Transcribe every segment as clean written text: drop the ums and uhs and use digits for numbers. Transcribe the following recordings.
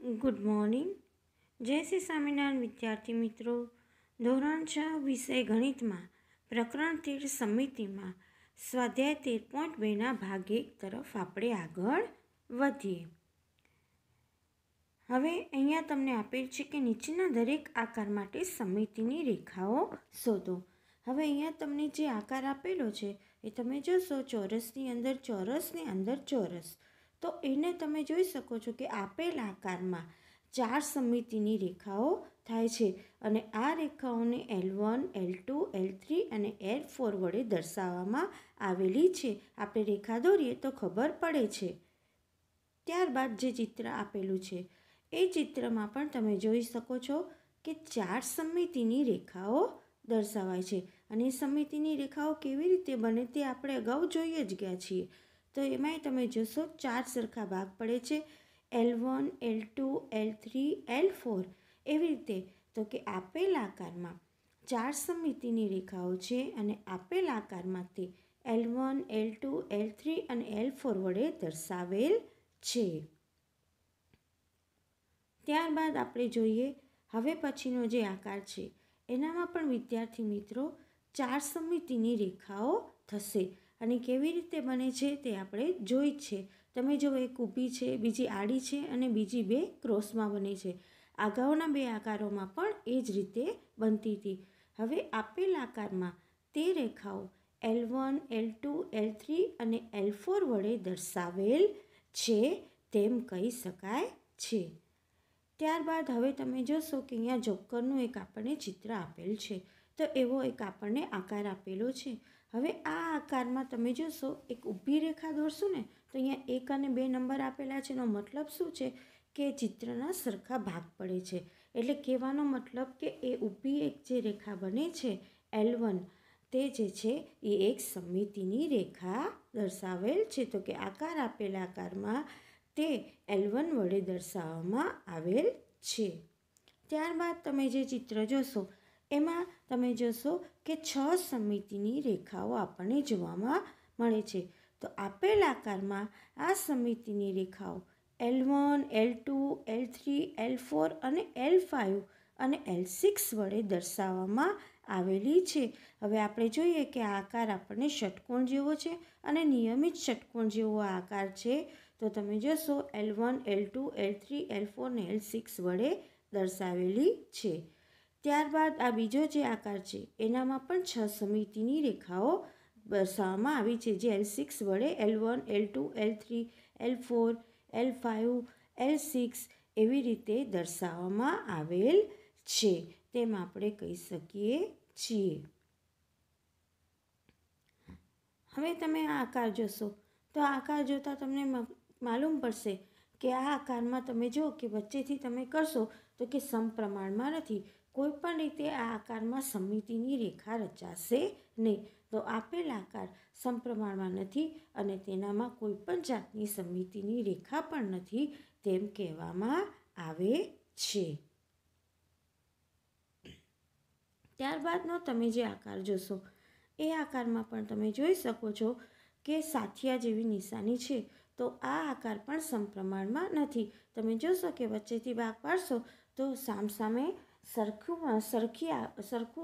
Good morning. જય શ્રી સ્વામિનારાયણ વિદ્યાર્થી મિત્રો. ધોરણ 6 વિષય ગણિતમાં પ્રકરણ 13 સમિતિમાં સ્વાધ્યાય 13.2ના ભાગ 1 તરફ આપણે આગળ વધીએ. હવે અહીંયા તમને આપેલ છે કે નીચેના દરેક આકાર માટે સમિતિની રેખાઓ શોધો. હવે અહીંયા તમને જે આકાર આપેલો છે એ તમે જોશો ચોરસની અંદર ચોરસ. તો એને તમે જોઈ શકો છો કે આપેલ આકારમાં 4 સમિતિની રેખાઓ થાય છે અને આ રેખાઓને L1, L2, L3 અને L4 વડે દર્શાવવામાં આવેલી છે. આપણે રેખા દોરીએ તો ખબર પડે છે. ત્યારબાદ જે ચિત્ર આપેલું છે એ ચિત્રમાં પણ તમે જોઈ શકો છો કે 4 સમિતિની રેખાઓ દર્શાવાય છે અને સમિતિની રેખાઓ કેવી રીતે બને તે આપણે અગાઉ જોઈ જ ગયા છીએ. તો એમાંય તમે જોશો 4 સરખા ભાગ પડે છે, L1, L2, L3, L4 એવી રીતે. તો કે આપેલ આકારમાં 4 સમિતિની રેખાઓ છે અને આપેલ આકારમાં તે L1, L2, L3 અને L4 વડે દર્શાવેલ છે. ત્યારબાદ આપણે જોઈએ હવે પછીનો જે આકાર છે એનામાં પણ વિદ્યાર્થી મિત્રો 4 સમિતિની રેખાઓ થશે અને કેવી રીતે બને છે તે આપણે જોઈ જ છે. તમે જો એક ઊભી છે, બીજી આડી છે અને બીજી 2 ક્રોસમાં બની છે. અગાઉના 2 આકારોમાં પણ એ જ રીતે બનતી હતી. હવે આપેલ આકારમાં તે રેખાઓ L1, L2, L3 અને L4 વડે દર્શાવેલ છે તેમ કહી શકાય છે. ત્યારબાદ હવે તમે જોશો કે અહીંયા જોકરનું એક આપણને ચિત્ર આપેલ છે. તો એવો એક આપણને આકાર આપેલો છે. હવે આ આકારમાં તમે જોશો એક ઊભી રેખા દોરશું ને તો અહીંયા 1 અને 2 નંબર આપેલા છે. એનો મતલબ શું છે કે ચિત્રના સરખા ભાગ પડે છે. એટલે કહેવાનો મતલબ કે એ ઊભી એક જે રેખા બને છે L1 તે જે છે એ એક સમિતિની રેખા દર્શાવેલ છે. તો કે આકાર આપેલ આકારમાં તે L1 વડે દર્શાવવામાં આવેલ છે. ત્યારબાદ તમે જે ચિત્ર જોશો એમાં તમે જોશો કે 6 સમિતિની રેખાઓ આપણને જોવામાં મળે છે. તો આપેલ આકારમાં આ સમિતિની રેખાઓ L1, L2, L3, L4 અને L5 અને L6 વડે દર્શાવવામાં આવેલી છે. હવે આપણે જોઈએ કે આ આકાર આપણને ષટકોણ જેવો છે અને નિયમિત ષટકોણ જેવો આકાર છે. તો તમે જોશો L1, L2, L3, L4 અને L6 વડે દર્શાવેલી છે. ત્યારબાદ આ બીજો જે આકાર છે એનામાં પણ 6 સમિતિની રેખાઓ દર્શાવવામાં આવી છે જે L6 વડે L1, L2, L3, L4, L5, L6 એવી રીતે દર્શાવવામાં આવેલ છે તેમ આપણે કહી શકીએ છીએ. હવે તમે આ આકાર જોશો તો આ આકાર જોતાં તમને માલુમ પડશે કે આ આકારમાં તમે જો કે વચ્ચેથી તમે કરશો તો કે સમપ્રમાણમાં નથી. કોઈ પણ રીતે આ આકારમાં સમિતિની રેખા રચાશે નહીં. તો આપેલ આકાર સમપ્રમાણમાં નથી અને તેનામાં કોઈ પણ જાતની સમિતિની રેખા પણ નથી તેમ કહેવામાં આવે છે. ત્યારબાદનો તમે જે આકાર જોશો એ આકારમાં પણ તમે જોઈ શકો છો કે સાથિયા જેવી નિશાની છે. તો આ આકાર પણ સમપ્રમાણમાં નથી. તમે જોશો કે વચ્ચેથી ભાગ પાડશો તો સામસામે સરખું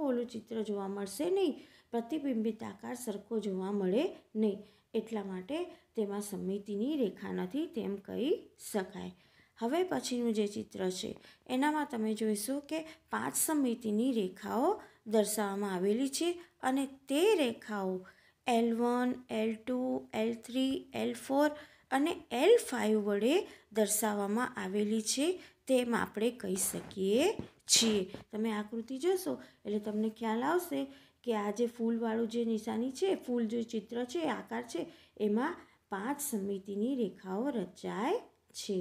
ઓલું ચિત્ર જોવા મળશે નહીં. પ્રતિબિંબિત આકાર સરખો જોવા મળે નહીં. એટલા માટે તેમાં સમિતિની રેખા નથી તેમ કહી શકાય. હવે પછીનું જે ચિત્ર છે એનામાં તમે જોઈશો કે 5 સમિતિની રેખાઓ દર્શાવવામાં આવેલી છે અને તે રેખાઓ L1, L2, L3, L4 અને L5 વડે દર્શાવવામાં આવેલી છે તેમ આપણે કહી શકીએ છીએ. તમે આકૃતિ જોશો એટલે તમને ખ્યાલ આવશે કે આ જે ફૂલવાળું જે નિશાની છે, ફૂલ જે ચિત્ર છે, આકાર છે એમાં 5 સમિતિની રેખાઓ રચાય છે.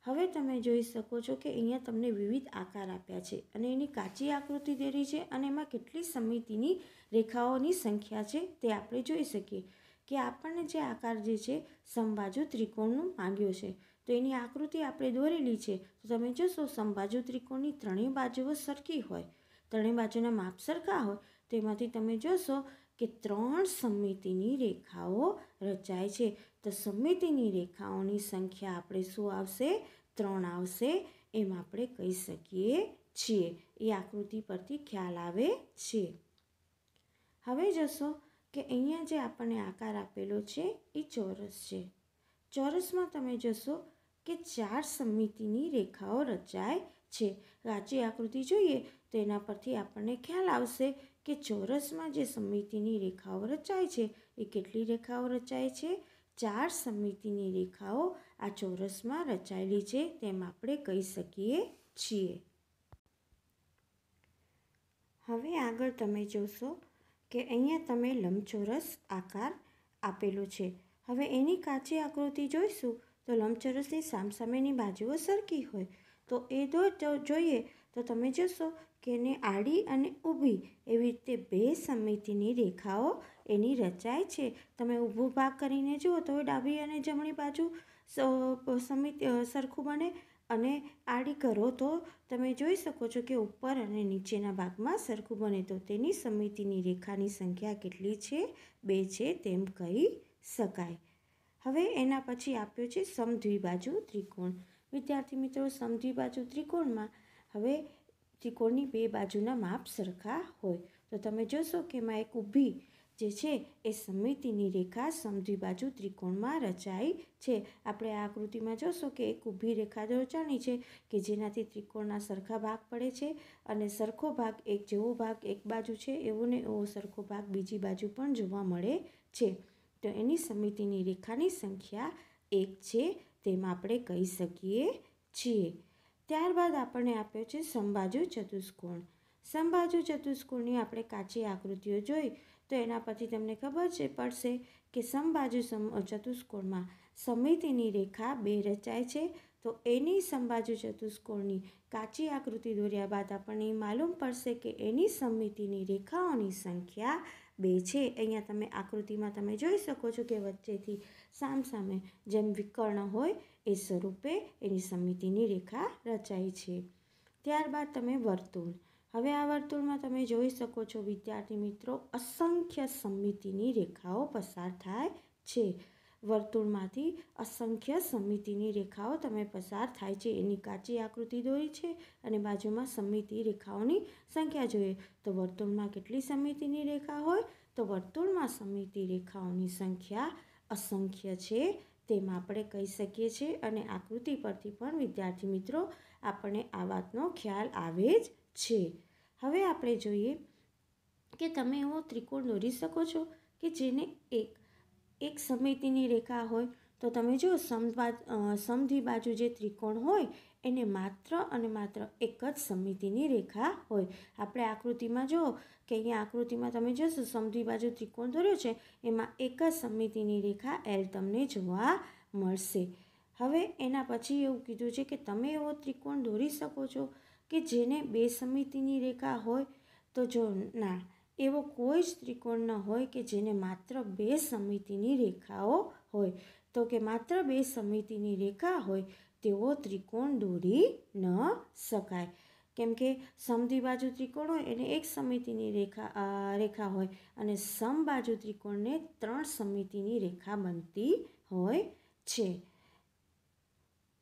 હવે તમે જોઈ શકો છો કે અહીંયા તમને વિવિધ આકાર આપ્યા છે અને એની કાચી આકૃતિ દોરી છે અને એમાં કેટલી સમિતિની રેખાઓની સંખ્યા છે તે આપણે જોઈ શકીએ કે આપણને જે આકાર જે છે સમબાજુ ત્રિકોણનું માંગ્યો છે. તો એની આકૃતિ આપણે દોરેલી છે. તો તમે જોશો સમબાજુ ત્રિકોણની ત્રણેય બાજુઓ સરખી હોય, ત્રણેય બાજુના માપ સરખા હોય તો એમાંથી તમે જોશો કે 3 સમિતિની રેખાઓ રચાય છે. તો સમિતિની રેખાઓની સંખ્યા આપણે શું આવશે 3 આવશે એમ આપણે કહી શકીએ છીએ. એ આકૃતિ પરથી ખ્યાલ આવે છે. હવે જોશો કે અહીંયા જે આપણને આકાર આપેલો છે એ ચોરસ છે. ચોરસમાં તમે જોશો કે 4 સમમિતિની રેખાઓ રચાય છે. કાચી આકૃતિ જોઈએ તો એના પરથી આપણને ખ્યાલ આવશે કે ચોરસમાં જે સમમિતિની રેખાઓ રચાય છે એ કેટલી રેખાઓ રચાય છે? 4 સમમિતિની રેખાઓ આ ચોરસમાં રચાયેલી છે તેમ આપણે કહી શકીએ છીએ. હવે આગળ તમે જોશો કે અહીંયા તમે લંબચોરસ આકાર આપેલો છે. હવે એની કાચી આકૃતિ જોઈશું તો લંબચોરસની સામસામેની બાજુઓ સરખી હોય તો એ જોઈએ તો તમે જોશો કે એને આડી અને ઊભી એવી રીતે 2 સમમિતિની રેખાઓ એની રચાય છે. તમે ઊભો ભાગ કરીને જુઓ તો ડાબી અને જમણી બાજુ સરખું બને અને આડી કરો તો તમે જોઈ શકો છો કે ઉપર અને નીચેના ભાગમાં સરખું બને. તો તેની સમમિતિની રેખાની સંખ્યા કેટલી છે? 2 છે તેમ કહી શકાય. હવે એના પછી આપ્યો છે સમદ્વિબાજુ ત્રિકોણ. વિદ્યાર્થી મિત્રો, સમદ્વિબાજુ ત્રિકોણમાં હવે ત્રિકોણની 2 બાજુના માપ સરખા હોય તો તમે જોશો કે એમાં એક ઊભી જે છે એ સમમિતિની રેખા સમદ્વિબાજુ ત્રિકોણમાં રચાઈ છે. આપણે આ આકૃતિમાં જોશો કે એક ઊભી રેખા રચાણી છે કે જેનાથી ત્રિકોણના સરખા ભાગ પડે છે અને સરખો ભાગ એક જેવો ભાગ એક બાજુ છે એવો ને એવો સરખો ભાગ બીજી બાજુ પણ જોવા મળે છે. તો એની સમમિતિની રેખાની સંખ્યા 1 છે તેમ આપણે કહી શકીએ છીએ. ત્યારબાદ આપણને આપ્યો છે સમબાજુ ચતુષ્કોણ. સમબાજુ ચતુષ્કોણની આપણે કાચી આકૃતિઓ જોઈ તો એના પરથી તમને ખબર પડશે કે સમબાજુ ચતુષ્કોણમાં સમમિતિની રેખા 2 રચાય છે. તો એની સમબાજુ ચતુષ્કોણની કાચી આકૃતિ દોર્યા બાદ આપણને માલુમ પડશે કે એની સમમિતિની રેખાઓની સંખ્યા 2 છે. અહીંયા તમે આકૃતિમાં તમે જોઈ શકો છો કે વચ્ચેથી સામસામે જેમ વિકર્ણ હોય એ સ્વરૂપે એની સમમિતિની રેખા રચાય છે. ત્યારબાદ તમે વર્તુળ. હવે આ વર્તુળમાં તમે જોઈ શકો છો વિદ્યાર્થી મિત્રો અસંખ્ય સમમિતિની રેખાઓ પસાર થાય છે. વર્તુળમાંથી અસંખ્ય સમમિતિની રેખાઓ તમે પસાર થાય છે એની કાચી આકૃતિ દોરી છે અને બાજુમાં સમમિતિ રેખાઓની સંખ્યા જોઈએ તો વર્તુળમાં કેટલી સમમિતિની રેખા હોય તો વર્તુળમાં સમમિતિ રેખાઓની સંખ્યા અસંખ્ય છે તેમ આપણે કહી શકીએ છીએ. અને આકૃતિ પરથી પણ વિદ્યાર્થી મિત્રો આપણને આ વાતનો ખ્યાલ આવે જ છે. હવે આપણે જોઈએ કે તમે એવો ત્રિકોણ દોરી શકો છો કે જેને એક સમમિતિની રેખા હોય તો તમે જો સમદ્વિબાજુ જે ત્રિકોણ હોય એને માત્ર અને માત્ર એક જ સમમિતિની રેખા હોય. આપણે આકૃતિમાં જુઓ કે અહીંયા આકૃતિમાં તમે જોશો સમદ્વિબાજુ ત્રિકોણ દોર્યો છે એમાં એક જ સમમિતિની રેખા L તમને જોવા મળશે. હવે એના પછી એવું કીધું છે કે તમે એવો ત્રિકોણ દોરી શકો છો કે જેને 2 સમમિતિની રેખા હોય તો જો ના એવો કોઈ જ ત્રિકોણ ન હોય કે જેને માત્ર 2 સમમિતિની રેખાઓ હોય. તો કે માત્ર 2 સમમિતિની રેખા હોય તેવો ત્રિકોણ દોરી ન શકાય. કેમ કે સમદ્વિબાજુ ત્રિકોણ હોય એને એક સમમિતિની રેખા હોય અને સમબાજુ ત્રિકોણને 3 સમમિતિની રેખા બનતી હોય છે.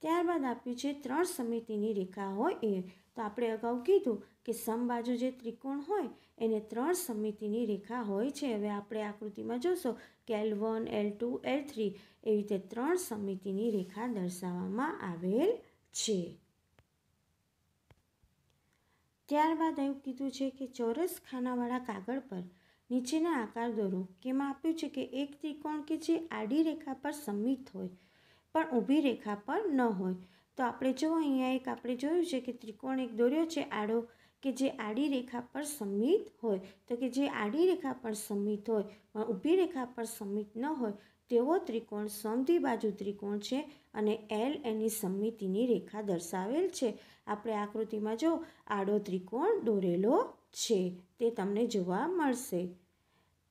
ત્યારબાદ આપ્યું છે 3 સમમિતિની રેખા હોય એ. તો આપણે અગાઉ કીધું કે સમબાજુ જે ત્રિકોણ હોય એને 3 સમમિતિની રેખા હોય છે. હવે આપણે આકૃતિમાં જોશો કે L1, L2, L3 એવી રીતે 3 સમમિતિની રેખા દર્શાવવામાં આવેલ છે. ત્યારબાદ એવું કીધું છે કે ચોરસ ખાનાવાળા કાગળ પર નીચેના આકાર દોરો. કેમાં આપ્યું છે કે એક ત્રિકોણ કે જે આડી રેખા પર સમમિત હોય પણ ઊભી રેખા પર ન હોય. તો આપણે જો અહીંયા એક આપણે જોયું છે કે ત્રિકોણ એક દોર્યો છે આડો કે જે આડી રેખા પર સમમિત હોય. તો કે જે આડી રેખા પર સમમિત હોય પણ ઊભી રેખા પર સમમિત ન હોય તેવો ત્રિકોણ સમદ્વિબાજુ ત્રિકોણ છે અને L એની સમમિતિની રેખા દર્શાવેલ છે. આપણે આકૃતિમાં જો આડો ત્રિકોણ દોરેલો છે તે તમને જોવા મળશે.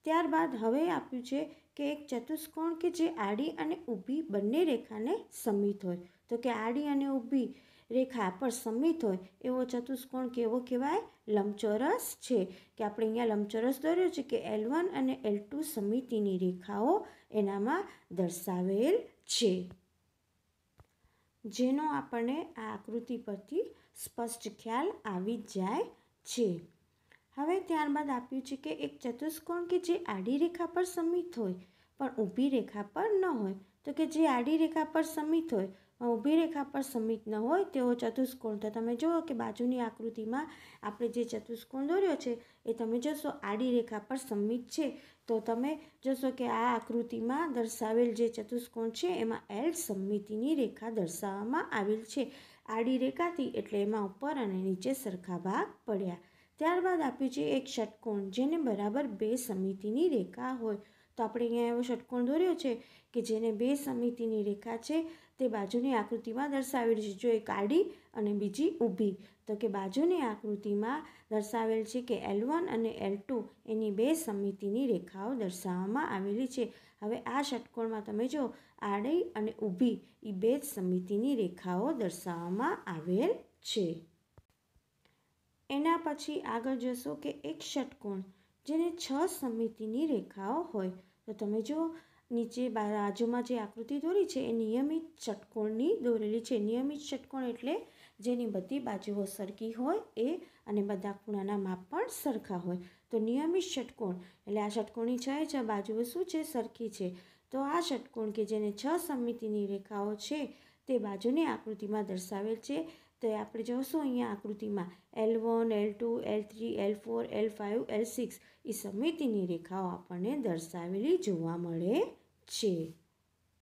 ત્યારબાદ હવે આપ્યું છે કે એક ચતુષ્કોણ કે જે આડી અને ઊભી બંને રેખાને સમમિત હોય. તો કે આડી અને ઊભી રેખા પર સમમિત હોય એવો ચતુષ્કોણ કેવો કહેવાય? લંબચોરસ છે. કે આપણે અહીંયા લંબચોરસ દોર્યો છે કે L1 અને L2 સમમિતિની રેખાઓ એનામાં દર્શાવેલ છે. જેનો આપણને આ આકૃતિ પરથી સ્પષ્ટ ખ્યાલ આવી જ જાય છે. હવે ત્યારબાદ આપ્યું છે કે એક ચતુષ્કોણ કે જે આડી રેખા પર સમિત હોય પણ ઊભી રેખા પર ન હોય. તો કે જે આડી રેખા પર સમિત હોય પણ ઊભી રેખા પર સમિત ન હોય તેવો ચતુષ્કોણ. તો તમે જુઓ કે બાજુની આકૃતિમાં આપણે જે ચતુષ્કોણ દોર્યો છે એ તમે જોશો આડી રેખા પર સમિત છે. તો તમે જોશો કે આ આકૃતિમાં દર્શાવેલ જે ચતુષ્કોણ છે એમાં એલ સમમિતિની રેખા દર્શાવવામાં આવેલ છે. આડી રેખાથી એટલે એમાં ઉપર અને નીચે સરખા ભાગ પડ્યા. ત્યારબાદ આપ્યું છે એક ષટકોણ જેને બરાબર બે સમિતિની રેખા હોય. તો આપણે અહીંયા એવો ષટકોણ દોર્યો છે કે જેને બે સમિતિની રેખા છે તે બાજુની આકૃતિમાં દર્શાવેલી છે. જો એક આડી અને બીજી ઊભી. તો કે બાજુની આકૃતિમાં દર્શાવેલ છે કે L1 અને L2 એની બે સમિતિની રેખાઓ દર્શાવવામાં આવેલી છે. હવે આ ષટકોણમાં તમે જો આડી અને ઊભી એ બે જ સમિતિની રેખાઓ દર્શાવવામાં આવેલ છે. એના પછી આગળ જશો કે એક ષટકોણ જેને 6 સમિતિની રેખાઓ હોય. તો તમે જો નીચે બાજુમાં જે આકૃતિ દોરી છે એ નિયમિત ષટકોણની દોરેલી છે. નિયમિત ષટકોણ એટલે જેની બધી બાજુઓ સરખી હોય એ અને બધા ખૂણાના માપ પણ સરખા હોય. તો નિયમિત ષટકોણ એટલે આ ષટકોણની 6 બાજુઓ શું છે? સરખી છે. તો આ ષટકોણ કે જેને 6 સમિતિની રેખાઓ છે તે બાજુની આકૃતિમાં દર્શાવેલ છે. તો આપણે જોશું અહીંયા આકૃતિમાં L1, L2, L3, L4, L5, L6 એ સમિતિની રેખાઓ આપણને દર્શાવેલી જોવા મળે છે.